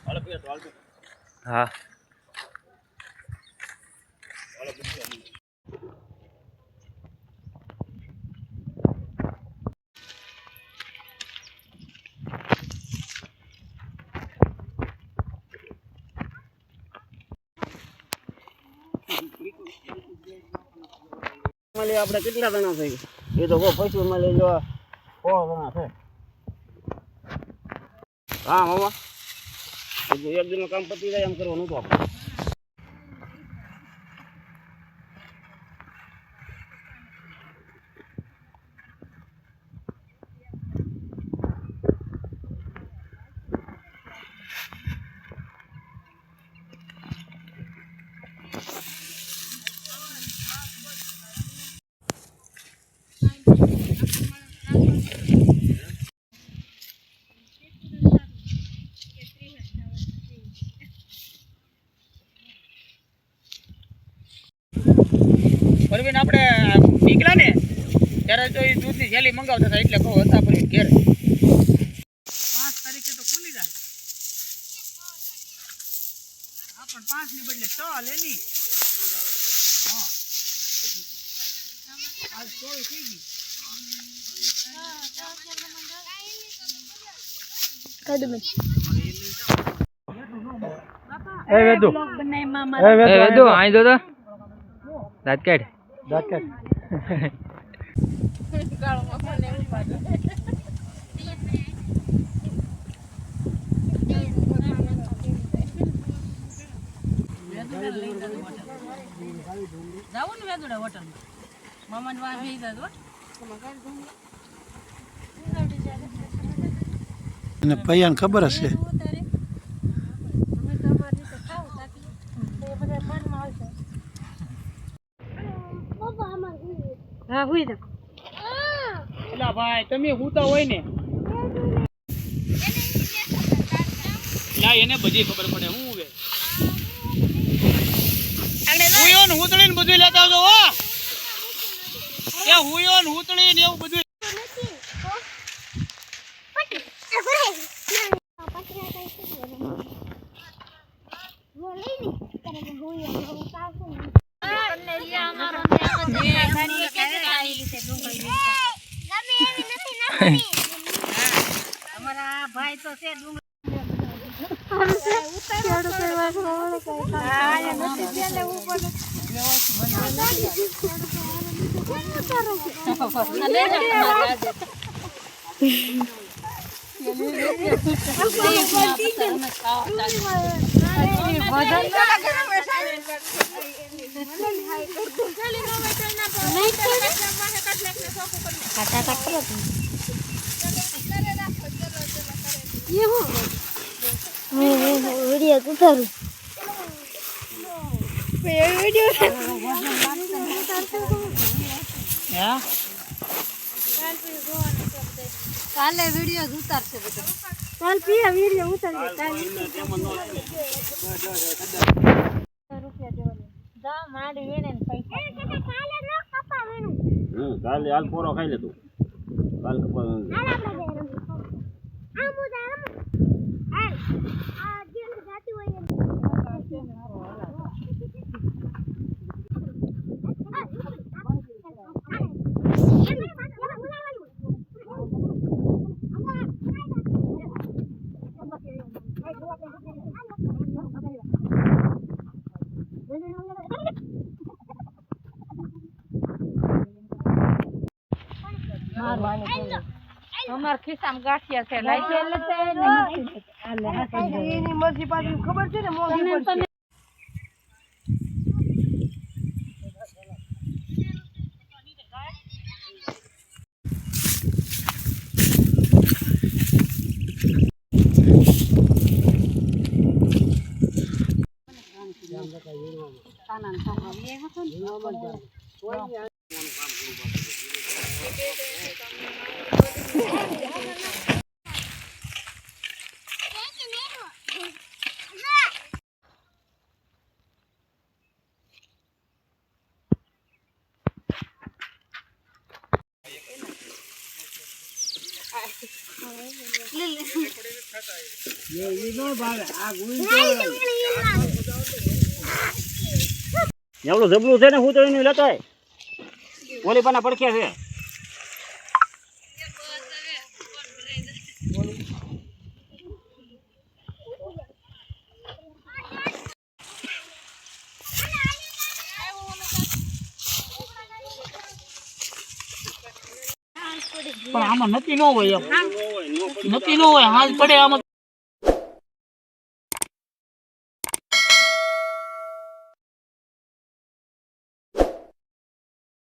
હા આપણે કેટલા જણા થઈ એ તો પૈસા મળી લો 100 જણા છે. હા મામા એક દિનનું કામ પતી જાય એમ કરવાનું તો આપણે પરવીન આપણે નીકળ્યા ને ત્યારે તો એ દૂધની થેલી મંગાવતા હતા એટલે કહું હતા પરવીન ઘેર 5 તારીખે તો ખુલી જાય. હા પણ 5 ની બદલે 6 લેની. હા આજ 6 થઈ ગઈ. એ વેદુ આઈ દો તો દાંત કાઢ જાવું ને વેદુડા હોટલમાં મામાને વાહ ભી જાવ અને પૈયાને ખબર હશે હા હુઈ જા એલા ભાઈ તમે હુતા હોય ને ના એને બધી ખબર પડે હું હવે હુયો ને હુતળી ને બધું લેતા આવજો હો એ હુયો ને હુતળી ને એવું બધું અમારા ભાઈ તો છે ડુંગર वीडियो उतारू वीडियो કાલે વિડિયો ઉતારશે બધું કાલ પીયા વિડિયો ઉતારજે રૂપિયા દેવાના જા માડી વેણે ને પૈસા કાલે ન કપા વેણું કાલે હાલ પોરો ખાઈ લે તું કાલ કપા હાલ આપણે આ મુદા હાલ આ જેલ જાતી હોય અમાર ખિસ્સામાં ગાંઠિયા છે લઈ ગયેલે છે એની મરજી પાછી ખબર છે ને મોંઘી પડશે એવડું જબલું છે ને હું તો એનું લેતા આય. ઓલી પાના પડખે છે. પણ આમાં નક્કી ન હોય એમ નક્કી ન હોય હાથ પડે આમાં